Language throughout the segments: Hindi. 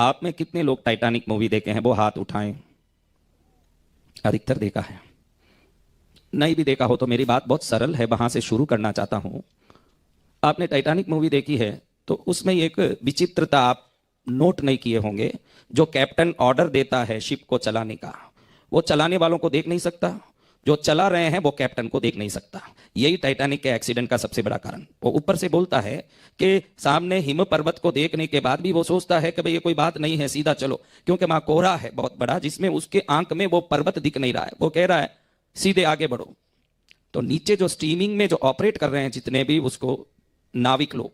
आप में कितने लोग टाइटैनिक मूवी देखे हैं? वो हाथ उठाएं। अधिकतर देखा है। नहीं भी देखा हो तो मेरी बात बहुत सरल है, वहां से शुरू करना चाहता हूं। आपने टाइटैनिक मूवी देखी है तो उसमें एक विचित्रता आप नोट नहीं किए होंगे। जो कैप्टन ऑर्डर देता है शिप को चलाने का, वो चलाने वालों को देख नहीं सकता। जो चला रहे हैं वो कैप्टन को देख नहीं सकता। यही टाइटैनिक के एक्सीडेंट का सबसे बड़ा कारण। वो ऊपर से बोलता है कि सामने हिम पर्वत को देखने के बाद भी वो सोचता है कि भाई ये कोई बात नहीं है, सीधा चलो, क्योंकि वहां कोहरा है बहुत बड़ा जिसमें उसके आंख में वो पर्वत दिख नहीं रहा है। वो कह रहा है सीधे आगे बढ़ो। तो नीचे जो स्टीमिंग में जो ऑपरेट कर रहे हैं जितने भी उसको नाविक लोग,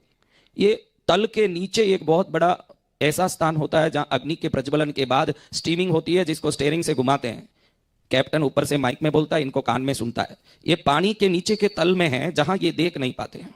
ये तल के नीचे एक बहुत बड़ा ऐसा स्थान होता है जहां अग्नि के प्रज्वलन के बाद स्टीमिंग होती है, जिसको स्टीयरिंग से घुमाते हैं। कैप्टन ऊपर से माइक में बोलता है, इनको कान में सुनता है। ये पानी के नीचे के तल में है जहां ये देख नहीं पाते हैं।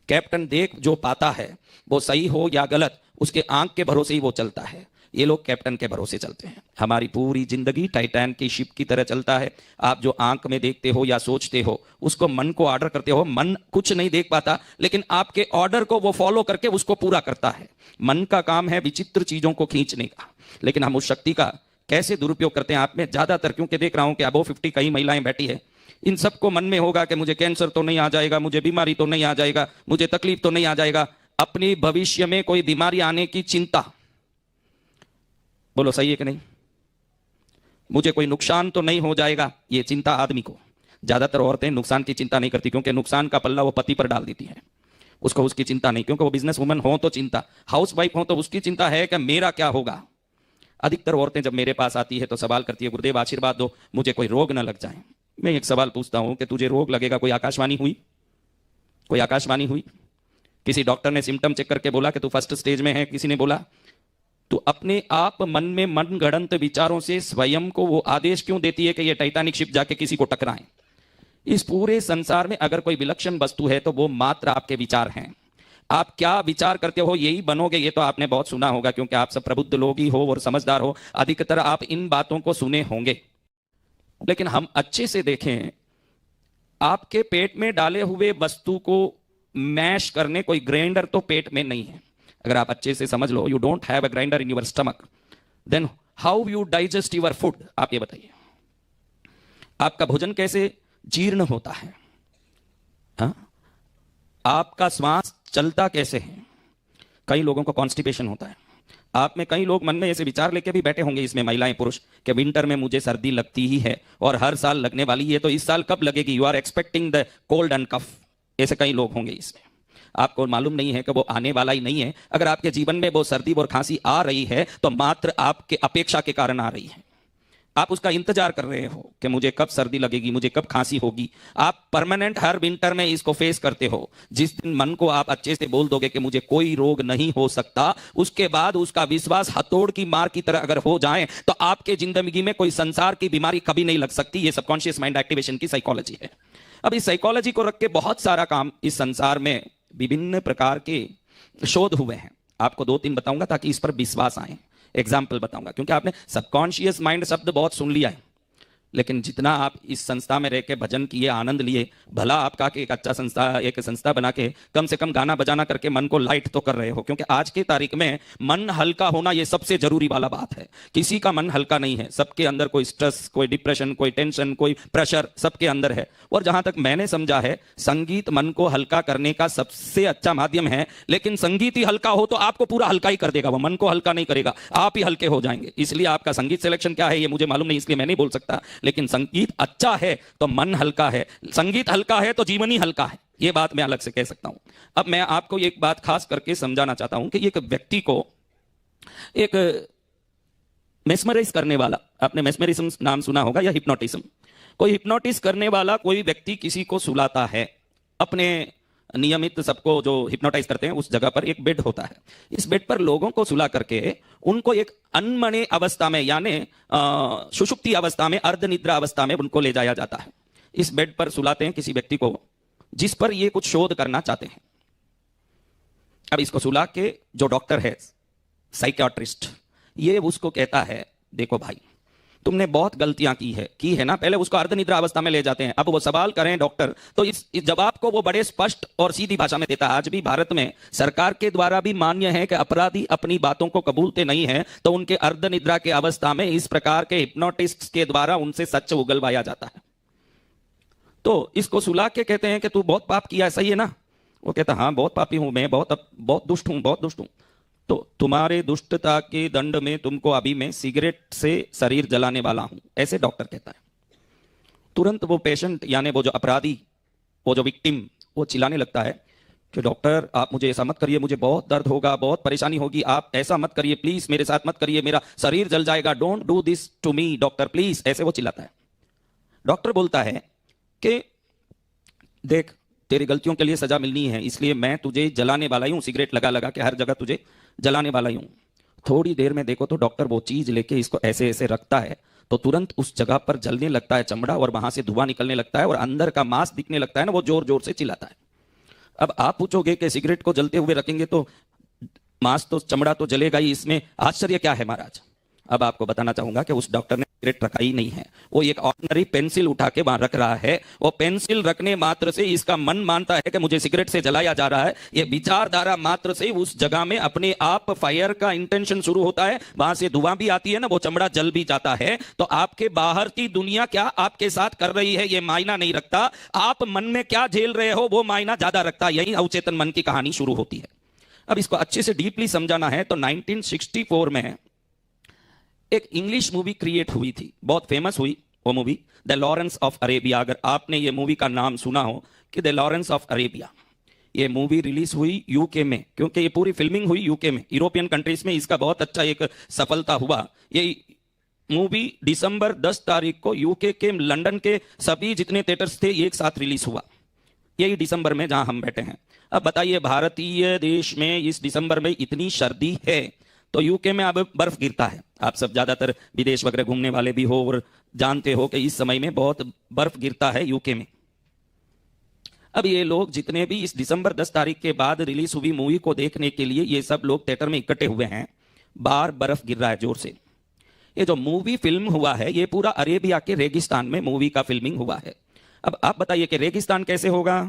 कैप्टन देख जो पाता है वो सही हो या गलत, उसके आंख के भरोसे ही वो चलता है। ये लोग कैप्टन के भरोसे चलते हैं। हमारी पूरी जिंदगी टाइटैन की शिप की तरह चलता है। आप जो आंख में देखते हो या सोचते हो उसको मन को ऑर्डर करते हो। मन कुछ नहीं देख पाता, लेकिन आपके ऑर्डर को वो फॉलो करके उसको पूरा करता है। मन का काम है विचित्र चीजों को खींचने का, लेकिन हम उस शक्ति का कैसे दुरुपयोग करते हैं। आप में ज्यादातर, क्योंकि देख रहा हूं कि अबो 50 कई महिलाएं बैठी है, इन सबको मन में होगा कि मुझे कैंसर तो नहीं आ जाएगा, मुझे बीमारी तो नहीं आ जाएगा, मुझे तकलीफ तो नहीं आ जाएगा। अपनी भविष्य में कोई बीमारी आने की चिंता। बोलो सही है कि नहीं? मुझे कोई नुकसान तो नहीं हो जाएगा, ये चिंता आदमी को। ज्यादातर औरतें नुकसान की चिंता नहीं करती, क्योंकि नुकसान का पल्ला वो पति पर डाल देती है। उसको उसकी चिंता नहीं, क्योंकि वो बिजनेस वुमन हो तो चिंता, हाउस वाइफ हो तो उसकी चिंता है कि मेरा क्या होगा। अधिकतर औरतें जब मेरे पास आती है तो सवाल करती है, गुरुदेव आशीर्वाद दो, मुझे कोई रोग ना लग जाए। मैं एक सवाल पूछता हूं कि तुझे रोग लगेगा कोई आकाशवाणी हुई? कोई आकाशवाणी हुई? किसी डॉक्टर ने सिम्टम चेक करके बोला कि तू फर्स्ट स्टेज में है? किसी ने बोला? तो अपने आप मन में मनगढ़ंत विचारों से स्वयं को वो आदेश क्यों देती है कि ये टाइटैनिक शिप जाके किसी को टकराए? इस पूरे संसार में अगर कोई विलक्षण वस्तु है तो वो मात्र आपके विचार हैं। आप क्या विचार करते हो यही बनोगे। ये तो आपने बहुत सुना होगा, क्योंकि आप सब प्रबुद्ध लोग ही हो और समझदार हो, अधिकतर आप इन बातों को सुने होंगे। लेकिन हम अच्छे से देखें, आपके पेट में डाले हुए वस्तु को मैश करने कोई ग्राइंडर तो पेट में नहीं है। अगर आप अच्छे से समझ लो, you don't have a grinder in your stomach, then how you digest your food? आप ये बताइए, आपका भोजन कैसे जीर्ण होता है? हा? आपका श्वास चलता कैसे है? कई लोगों को कॉन्स्टिपेशन होता है। आप में कई लोग मन में ऐसे विचार लेके भी बैठे होंगे, इसमें महिलाएं पुरुष, कि विंटर में मुझे सर्दी लगती ही है और हर साल लगने वाली है, तो इस साल कब लगेगी? You are expecting the cold and cough. ऐसे कई लोग होंगे इसमें। आपको मालूम नहीं है कि वो आने वाला ही नहीं है। अगर आपके जीवन में वो सर्दी और खांसी आ रही है तो मात्र आपके अपेक्षा के कारण आ रही है। आप उसका इंतजार कर रहे हो कि मुझे कब सर्दी लगेगी, मुझे कब खांसी होगी। आप परमानेंट हर विंटर में इसको फेस करते हो। जिस दिन मन को आप अच्छे से बोल दोगे कि मुझे कोई रोग नहीं हो सकता, उसके बाद उसका विश्वास हथौड़ की मार की तरह अगर हो जाए तो आपके जिंदगी में कोई संसार की बीमारी कभी नहीं लग सकती। ये सबकॉन्शियस माइंड एक्टिवेशन की साइकोलॉजी है। अब इस साइकोलॉजी को रख के बहुत सारा काम इस संसार में विभिन्न प्रकार के शोध हुए हैं। आपको 2-3 बताऊंगा ताकि इस पर विश्वास आए। एग्जाम्पल बताऊंगा, क्योंकि आपने सबकॉन्शियस माइंड शब्द बहुत सुन लिया है, लेकिन जितना आप इस संस्था में रह के भजन किए, आनंद लिए, भला आपका कि एक अच्छा संस्था, एक संस्था बना के कम से कम गाना बजाना करके मन को लाइट तो कर रहे हो। क्योंकि आज की तारीख में मन हल्का होना ये सबसे जरूरी वाला बात है। किसी का मन हल्का नहीं है, सबके अंदर कोई स्ट्रेस, कोई डिप्रेशन, कोई टेंशन, कोई प्रेशर सबके अंदर है। और जहां तक मैंने समझा है, संगीत मन को हल्का करने का सबसे अच्छा माध्यम है। लेकिन संगीत ही हल्का हो तो आपको पूरा हल्का ही कर देगा, वो मन को हल्का नहीं करेगा, आप ही हल्के हो जाएंगे। इसलिए आपका संगीत सिलेक्शन क्या है ये मुझे मालूम नहीं, इसलिए मैं नहीं बोल सकता। लेकिन संगीत अच्छा है तो मन हल्का है, संगीत हल्का है तो जीवन ही हल्का है। यह बात मैं अलग से कह सकता हूं। अब मैं आपको एक बात खास करके समझाना चाहता हूं कि एक व्यक्ति को एक मेस्मराइज करने वाला, आपने मेस्मरिज्म नाम सुना होगा या हिप्नोटिज्म, कोई हिप्नोटिस करने वाला कोई व्यक्ति किसी को सुलाता है। अपने नियमित सबको जो हिप्नोटाइज करते हैं उस जगह पर एक बेड होता है। इस बेड पर लोगों को सुला करके उनको एक अनमने अवस्था में, यानी सुषुप्ति अवस्था में, अर्धनिद्रा अवस्था में उनको ले जाया जाता है। इस बेड पर सुलाते हैं किसी व्यक्ति को जिस पर ये कुछ शोध करना चाहते हैं। अब इसको सुला के जो डॉक्टर है, साइकियाट्रिस्ट, ये उसको कहता है, देखो भाई, तुमने बहुत गलतियां की है ना। पहले उसको अर्धनिद्रा अवस्था में ले जाते हैं, अब वो सवाल करें डॉक्टर तो इस जवाब को वो बड़े स्पष्ट और सीधी भाषा में देता है। आज भी भारत में सरकार के द्वारा भी मान्य है कि अपराधी अपनी बातों को कबूलते नहीं है, तो उनके अर्धनिद्रा के अवस्था में इस प्रकार के हिप्नोटिस्ट के द्वारा उनसे सच उगलवाया जाता है। तो इसको सुला के कहते हैं कि तू बहुत पाप किया, सही है ना। वो कहता हाँ बहुत पापी हूं मैं, बहुत दुष्ट हूं, बहुत दुष्ट हूं। तो तुम्हारे दुष्टता के दंड में तुमको अभी मैं सिगरेट से शरीर जलाने वाला हूं, ऐसे डॉक्टर कहता है। तुरंत वो पेशेंट यानी वो जो अपराधी, वो जो विक्टिम, वो चिल्लाने लगता है कि डॉक्टर आप मुझे ऐसा मत करिए, मुझे बहुत दर्द होगा, बहुत परेशानी होगी, आप ऐसा मत करिए प्लीज, मेरे साथ मत करिए, मेरा शरीर जल जाएगा, don't do this to me doctor please, ऐसे वो चिल्लाता है। डॉक्टर बोलता है कि देख तेरी गलतियों के लिए सजा मिलनी है, इसलिए मैं तुझे जलाने वाला ही हूं, सिगरेट लगा लगा के हर जगह तुझे जलाने वाला ही हूं। थोड़ी देर में देखो तो डॉक्टर वो चीज लेके इसको ऐसे ऐसे रखता है तो तुरंत उस जगह पर जलने लगता है चमड़ा, और वहां से धुआं निकलने लगता है और अंदर का मांस दिखने लगता है ना, वो जोर जोर से चिल्लाता है। अब आप पूछोगे कि सिगरेट को जलते हुए रखेंगे तो मांस तो चमड़ा तो जलेगा ही, इसमें आश्चर्य क्या है महाराज। अब आपको बताना चाहूंगा कि उस डॉक्टर ने सिगरेट रखा ही नहीं है, वो एक ऑर्डिनरी पेंसिल उठा के वहां रख रहा है। वो पेंसिल रखने मात्र से इसका मन मानता है कि मुझे सिगरेट से जलाया जा रहा है, ये विचारधारा मात्र से उस जगह में अपने आप फायर का इंटेंशन शुरू होता है, वहां से धुआं भी आती है ना, वो चमड़ा जल भी जाता है। तो आपके बाहर की दुनिया क्या आपके साथ कर रही है ये मायना नहीं रखता, आप मन में क्या झेल रहे हो वो मायना ज्यादा रखता है। यही अवचेतन मन की कहानी शुरू होती है। अब इसको अच्छे से डीपली समझाना है तो 1964 में एक इंग्लिश मूवी क्रिएट हुई थी, बहुत फेमस हुई वो movie, the Lawrence of Arabia. अगर आपने ये मूवी का नाम सुना हो कि द लॉरेंस ऑफ अरेबिया, ये मूवी रिलीज हुई यूके में, क्योंकि ये पूरी फिल्मिंग हुई यूके में, यूरोपियन कंट्रीज में इसका बहुत अच्छा एक सफलता हुआ। ये मूवी दिसंबर 10 तारीख को यूके के लंदन के सभी जितने थिएटर्स थे एक साथ रिलीज हुआ, यही दिसंबर में जहां हम बैठे हैं। अब बताइए भारतीय देश में इस दिसंबर में इतनी सर्दी है तो यूके में अब बर्फ गिरता है। आप सब ज्यादातर विदेश वगैरह घूमने वाले भी हो और जानते हो कि इस समय में बहुत बर्फ गिरता है यूके में। अब ये लोग जितने भी इस दिसंबर 10 तारीख के बाद रिलीज हुई मूवी को देखने के लिए ये सब लोग थिएटर में इकट्ठे हुए हैं, बाहर बर्फ गिर रहा है जोर से। ये जो मूवी फिल्म हुआ है ये पूरा अरेबिया के रेगिस्तान में मूवी का फिल्मिंग हुआ है। अब आप बताइए कि रेगिस्तान कैसे होगा,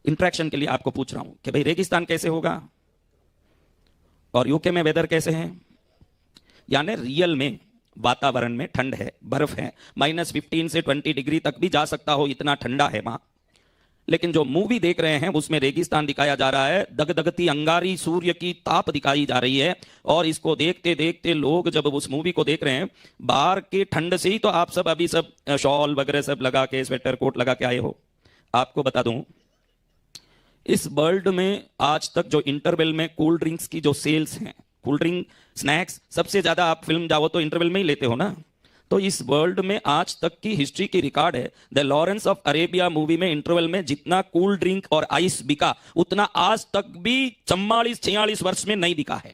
इंट्रैक्शन के लिए आपको पूछ रहा हूं कि भाई रेगिस्तान कैसे होगा और यूके में वेदर कैसे है। यानी रियल में वातावरण में ठंड है, बर्फ है, -15 से 20 डिग्री तक भी जा सकता हो, इतना ठंडा है वहां। लेकिन जो मूवी देख रहे हैं उसमें रेगिस्तान दिखाया जा रहा है, दगदगती अंगारी सूर्य की ताप दिखाई जा रही है। और इसको देखते देखते लोग जब उस मूवी को देख रहे हैं, बाहर के ठंड से ही तो आप सब अभी सब शॉल वगैरह सब लगा के, स्वेटर कोट लगा के आए हो। आपको बता दूं इस वर्ल्ड में आज तक जो इंटरवल में कोल्ड ड्रिंक्स की जो सेल्स हैं, कोल्ड ड्रिंक स्नैक्स सबसे ज्यादा आप फिल्म जाओ तो इंटरवल में ही लेते हो ना, तो इस वर्ल्ड में आज तक की हिस्ट्री की रिकॉर्ड है, the Lawrence of Arabia movie में इंटरवल में जितना कोल्ड ड्रिंक और आइस बिका उतना आज तक भी 44-46 वर्ष में नहीं बिका है।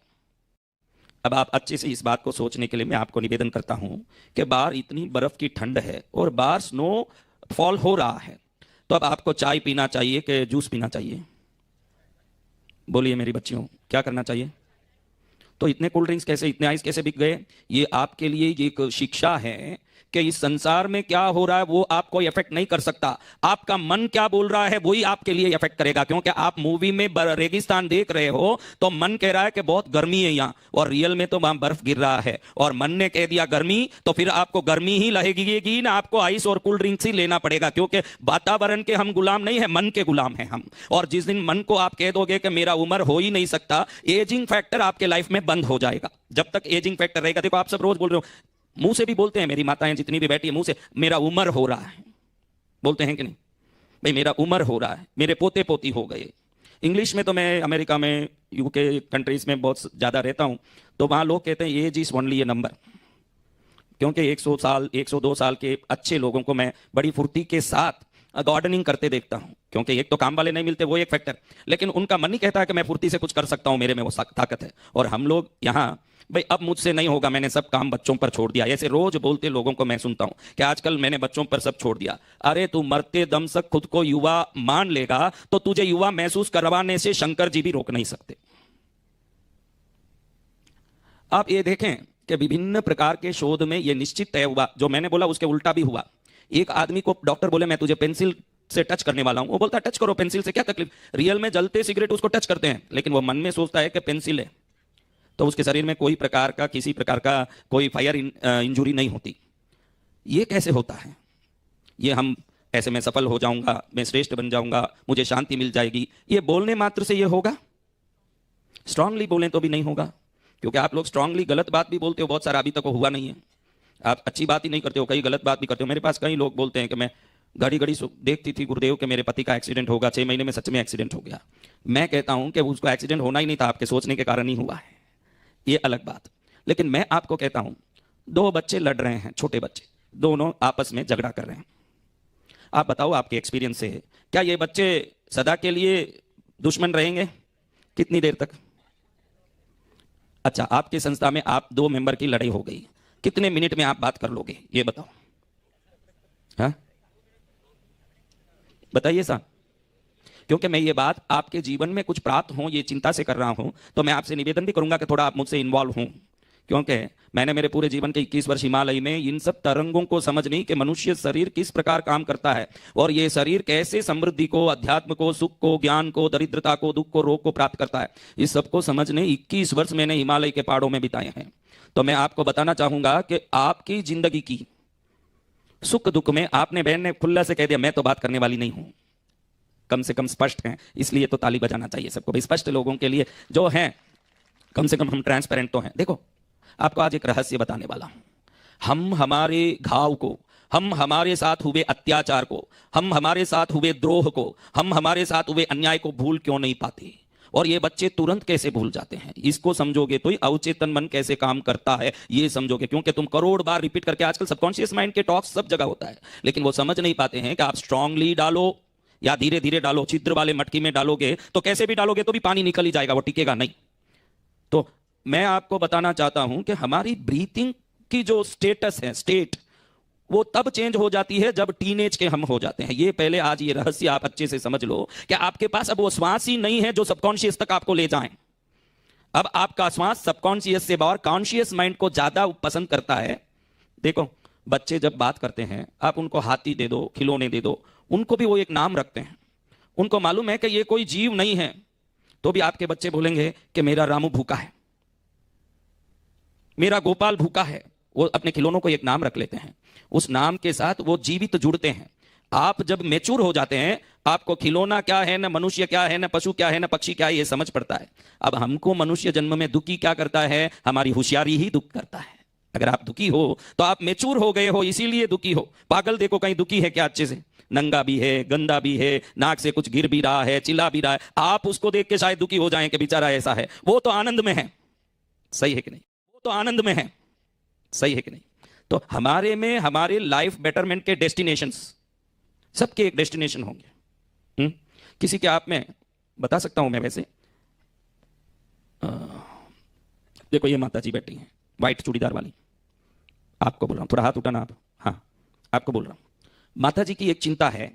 अब आप अच्छे से इस बात को सोचने के लिए मैं आपको निवेदन करता हूं कि बाहर इतनी बर्फ की ठंड है और बाहर स्नो फॉल हो रहा है, तो अब आपको चाय पीना चाहिए कि जूस पीना चाहिए? बोलिए मेरी बच्चियों, क्या करना चाहिए? तो इतने कोल्ड ड्रिंक्स कैसे, इतने आइस कैसे बिक गए? ये आपके लिए एक शिक्षा है कि इस संसार में क्या हो रहा है वो आपको इफेक्ट नहीं कर सकता, आपका मन क्या बोल रहा है वही आपके लिए इफेक्ट करेगा। क्योंकि आप मूवी में रेगिस्तान देख रहे हो तो मन कह रहा है कि बहुत गर्मी है यहाँ, और रियल में तो वहां बर्फ गिर रहा है, और मन ने कह दिया गर्मी, तो फिर आपको गर्मी ही लगेगी ना, आपको आइस और कोल्ड ड्रिंक्स ही लेना पड़ेगा। क्योंकि वातावरण के हम गुलाम नहीं है, मन के गुलाम है हम। और जिस दिन मन को आप कह दोगे कि मेरा उम्र हो ही नहीं सकता, एजिंग फैक्टर आपके लाइफ में बंद हो जाएगा। जब तक एजिंग फैक्टर रहेगा, देखो आप सब रोज बोल रहे हो, मुंह से भी बोलते हैं, मेरी माताएं जितनी भी बैठी है मुंह से मेरा उम्र हो रहा है, बोलते हैं कि नहीं भाई, मेरा उम्र हो रहा है, मेरे पोते पोती हो गए। इंग्लिश में तो मैं अमेरिका में, यूके कंट्रीज में बहुत ज़्यादा रहता हूं, तो वहां लोग कहते हैं age is only a number. क्योंकि 100 साल 102 साल के अच्छे लोगों को मैं बड़ी फुर्ती के साथ गार्डनिंग करते देखता हूं, क्योंकि एक तो काम वाले नहीं मिलते, वो एक फैक्टर, लेकिन उनका मन नहीं कहता है कि मैं फुर्ती से कुछ कर सकता हूं, मेरे में वो ताकत है। और हम लोग यहाँ भाई अब मुझसे नहीं होगा, मैंने सब काम बच्चों पर छोड़ दिया, ऐसे रोज बोलते लोगों को मैं सुनता हूं कि आजकल मैंने बच्चों पर सब छोड़ दिया। अरे तू मरते दम तक खुद को युवा मान लेगा तो तुझे युवा महसूस करवाने से शंकर जी भी रोक नहीं सकते। आप ये देखें कि विभिन्न प्रकार के शोध में यह निश्चित तय हुआ, जो मैंने बोला उसके उल्टा भी हुआ। एक आदमी को डॉक्टर बोले मैं तुझे पेंसिल से टच करने वाला हूं, वो बोलता है टच करो पेंसिल से, क्या तकलीफ। रियल में जलते सिगरेट उसको टच करते हैं, लेकिन वो मन में सोचता है कि पेंसिल है, तो उसके शरीर में कोई प्रकार का किसी प्रकार का कोई फायर इंजुरी नहीं होती। ये कैसे होता है? ये हम ऐसे मैं सफल हो जाऊंगा, मैं श्रेष्ठ बन जाऊंगा, मुझे शांति मिल जाएगी, ये बोलने मात्र से ये होगा? स्ट्रांगली बोलें तो भी नहीं होगा, क्योंकि आप लोग स्ट्रांगली गलत बात भी बोलते हो, बहुत सारा अभी तक हुआ नहीं है। आप अच्छी बात ही नहीं करते हो, कई गलत बात भी करते हो। मेरे पास कई लोग बोलते हैं कि मैं घड़ी घड़ी देखती थी गुरुदेव के मेरे पति का एक्सीडेंट होगा, 6 महीने में सच में एक्सीडेंट हो गया। मैं कहता हूं कि उसको एक्सीडेंट होना ही नहीं था, आपके सोचने के कारण ही हुआ है, ये अलग बात। लेकिन मैं आपको कहता हूं, 2 बच्चे लड़ रहे हैं, छोटे बच्चे, दोनों आपस में झगड़ा कर रहे हैं। आप बताओ आपके एक्सपीरियंस से, क्या ये बच्चे सदा के लिए दुश्मन रहेंगे? कितनी देर तक? अच्छा, आपकी संस्था में आप 2 मेंबर की लड़ाई हो गई, कितने मिनट में आप बात कर लोगे, ये बताओ? हाँ बताइए साहब। क्योंकि मैं ये बात आपके जीवन में कुछ प्राप्त हो ये चिंता से कर रहा हूं, तो मैं आपसे निवेदन भी करूंगा कि थोड़ा आप मुझसे इन्वॉल्व हों, क्योंकि मैंने मेरे पूरे जीवन के 21 वर्ष हिमालय में इन सब तरंगों को समझने कि मनुष्य शरीर किस प्रकार काम करता है, और ये शरीर कैसे समृद्धि को, अध्यात्म को, सुख को, ज्ञान को, दरिद्रता को, दुख को, रोग को प्राप्त करता है, इस सबको समझने 21 वर्ष मैंने हिमालय के पहाड़ों में बिताए हैं। तो मैं आपको बताना चाहूंगा कि आपकी जिंदगी की सुख दुख में आपने, बहन ने खुला से कह दिया मैं तो बात करने वाली नहीं हूं, कम से कम स्पष्ट हैं, इसलिए तो ताली बजाना चाहिए सबको भाई, स्पष्ट लोगों के लिए जो हैं, कम से कम हम ट्रांसपेरेंट तो हैं। देखो, आपको आज एक रहस्य बताने वाला हूं। हम हमारे घाव को, हम हमारे साथ हुए अत्याचार को, हम हमारे साथ हुए द्रोह को, हम हमारे साथ हुए अन्याय को भूल क्यों नहीं पाते? और ये बच्चे तुरंत कैसे भूल जाते हैं, इसको समझोगे तो ही अवचेतन मन कैसे काम करता है ये समझोगे। क्योंकि तुम करोड़ बार रिपीट करके, आजकल सबकॉन्शियस माइंड के टॉक्स सब जगह होता है, लेकिन वो समझ नहीं पाते हैं कि आप स्ट्रांगली डालो या धीरे धीरे डालो, छिद्र वाले मटकी में डालोगे तो कैसे भी डालोगे तो भी पानी निकल ही जाएगा, वो टिकेगा नहीं। तो मैं आपको बताना चाहता हूं कि हमारी ब्रीथिंग की जो स्टेटस है, स्टेट, वो तब चेंज हो जाती है जब टीनेज के हम हो जाते हैं। ये पहले आज ये रहस्य आप अच्छे से समझ लो कि आपके पास अब वो श्वास ही नहीं है जो सबकॉन्शियस तक आपको ले जाए। अब आपका श्वास सबकॉन्शियस से बाहर कॉन्शियस माइंड को ज्यादा पसंद करता है। देखो, बच्चे जब बात करते हैं, आप उनको हाथी दे दो, खिलौने दे दो, उनको भी वो एक नाम रखते हैं। उनको मालूम है कि ये कोई जीव नहीं है, तो भी आपके बच्चे बोलेंगे कि मेरा रामू भूखा है, मेरा गोपाल भूखा है। वो अपने खिलौनों को एक नाम रख लेते हैं, उस नाम के साथ वो जीवित जुड़ते हैं। आप जब मैच्योर हो जाते हैं, आपको खिलौना क्या है, न मनुष्य क्या है, न पशु क्या है, न पक्षी क्या है, ये समझ पड़ता है। अब हमको मनुष्य जन्म में दुखी क्या करता है? हमारी होशियारी ही दुख करता है। अगर आप दुखी हो तो आप मैच्योर हो गए हो, इसीलिए दुखी हो। पागल देखो कहीं दुखी है क्या? अच्छे से नंगा भी है, गंदा भी है, नाक से कुछ गिर भी रहा है, चिल्ला भी रहा है, आप उसको देख के शायद दुखी हो जाएं कि बेचारा ऐसा है। वो तो आनंद में है, सही है कि नहीं? वो तो आनंद में है, सही है कि नहीं? तो हमारे में हमारे लाइफ बेटरमेंट के डेस्टिनेशंस, सबके एक डेस्टिनेशन होंगे। किसी के आप में बता सकता हूं मैं वैसे, देखो ये माता जी बैठी हैं, व्हाइट चूड़ीदार वाली, आपको बोल रहा हूं, थोड़ा हाथ उठाना आप, हाँ आपको बोल रहा हूं। माता जी की एक चिंता है,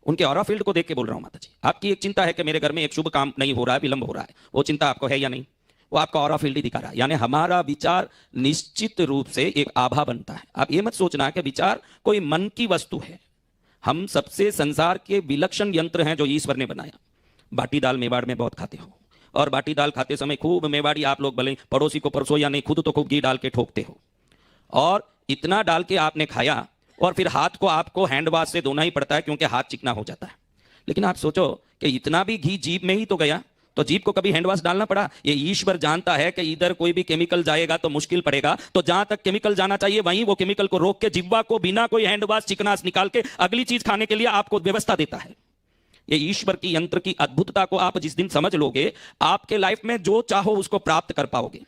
उनके ऑरा फील्ड को देख के बोल रहा हूं। माता जी, आपकी एक चिंता है कि मेरे घर में एक शुभ काम नहीं हो रहा है, विलंब हो रहा है। वो चिंता आपको है या नहीं? वो आपका ऑरा फील्ड ही दिखा रहा है। यानी हमारा विचार निश्चित रूप से एक आभा बनता है। आप ये मत सोचना कि विचार कोई मन की वस्तु है। हम सबसे संसार के विलक्षण यंत्र हैं जो ईश्वर ने बनाया। बाटी दाल मेवाड़ में बहुत खाते हो, और बाटी दाल खाते समय खूब मेवाड़ी आप लोग भले पड़ोसी को परसो या नहीं, खुद तो खूब घी डाल के ठोकते हो, और इतना डाल के आपने खाया, और फिर हाथ को आपको हैंड वॉश से धोना ही पड़ता है क्योंकि हाथ चिकना हो जाता है। लेकिन आप सोचो कि इतना भी घी जीभ में ही तो गया, तो जीभ को कभी हैंड वॉश डालना पड़ा? ये ईश्वर जानता है कि इधर कोई भी केमिकल जाएगा तो मुश्किल पड़ेगा, तो जहां तक केमिकल जाना चाहिए वहीं वो केमिकल को रोक के जिह्वा को बिना कोई हैंड वॉश चिकनास निकाल के अगली चीज खाने के लिए आपको व्यवस्था देता है। ये ईश्वर की यंत्र की अद्भुतता को आप जिस दिन समझ लोगे, आपके लाइफ में जो चाहो उसको प्राप्त कर पाओगे।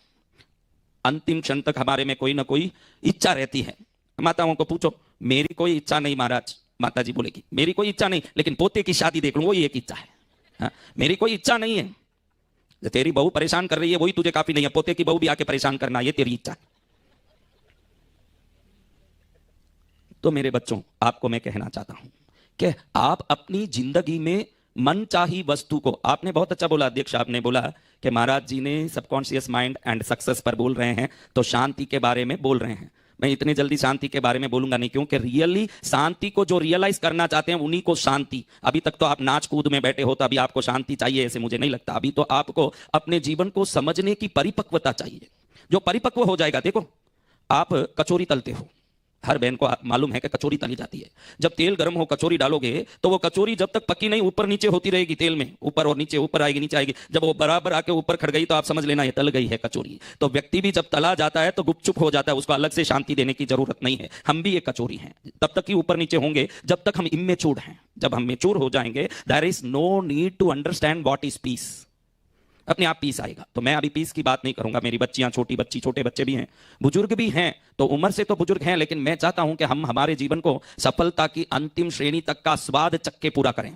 अंतिम क्षण तक हमारे में कोई ना कोई इच्छा रहती है। माताओं को पूछो, मेरी कोई इच्छा नहीं महाराज, माता जी बोलेगी मेरी कोई इच्छा नहीं, लेकिन पोते की शादी देख लूं, वो एक इच्छा है। हाँ? मेरी कोई इच्छा नहीं है। तेरी बहू परेशान कर रही है वही तुझे काफी नहीं है, पोते की बहू भी आके परेशान करना, ये तेरी इच्छा है। तो मेरे बच्चों, आपको मैं कहना चाहता हूं कि आप अपनी जिंदगी में मनचाही वस्तु को, आपने बहुत अच्छा बोला अध्यक्ष, आपने बोला कि महाराज जी ने सबकॉन्शियस माइंड एंड सक्सेस पर बोल रहे हैं तो शांति के बारे में बोल रहे हैं। मैं इतनी जल्दी शांति के बारे में बोलूंगा नहीं, क्योंकि रियली शांति को जो रियलाइज करना चाहते हैं उन्हीं को शांति। अभी तक तो आप नाच कूद में बैठे हो, तो अभी आपको शांति चाहिए ऐसे मुझे नहीं लगता। अभी तो आपको अपने जीवन को समझने की परिपक्वता चाहिए। जो परिपक्व हो जाएगा, देखो आप कचौरी तलते हो, हर बहन को मालूम है कि कचौरी तली जाती है। जब तेल गर्म हो कचौरी डालोगे तो वो कचौरी जब तक पकी नहीं ऊपर नीचे होती रहेगी तेल में, ऊपर और नीचे, ऊपर आएगी नीचे आएगी। जब वो बराबर आके ऊपर खड़ गई तो आप समझ लेना ये तल गई है कचौरी। तो व्यक्ति भी जब तला जाता है तो गुपचुप हो जाता है, उसको अलग से शांति देने की जरूरत नहीं है। हम भी एक कचौरी हैं, तब तक ही ऊपर नीचे होंगे जब तक हम इमेच्योर हैं। जब हम मेच्योर हो जाएंगे, there is no need to understand what is peace, अपने आप पीस आएगा। तो मैं अभी पीस की बात नहीं करूंगा, मेरी बच्चियां छोटी बच्ची, छोटे बच्चे भी हैं, बुजुर्ग भी हैं, तो उम्र से तो बुजुर्ग हैं, लेकिन मैं चाहता हूं कि हम हमारे जीवन को सफलता की अंतिम श्रेणी तक का स्वाद चख के पूरा करें।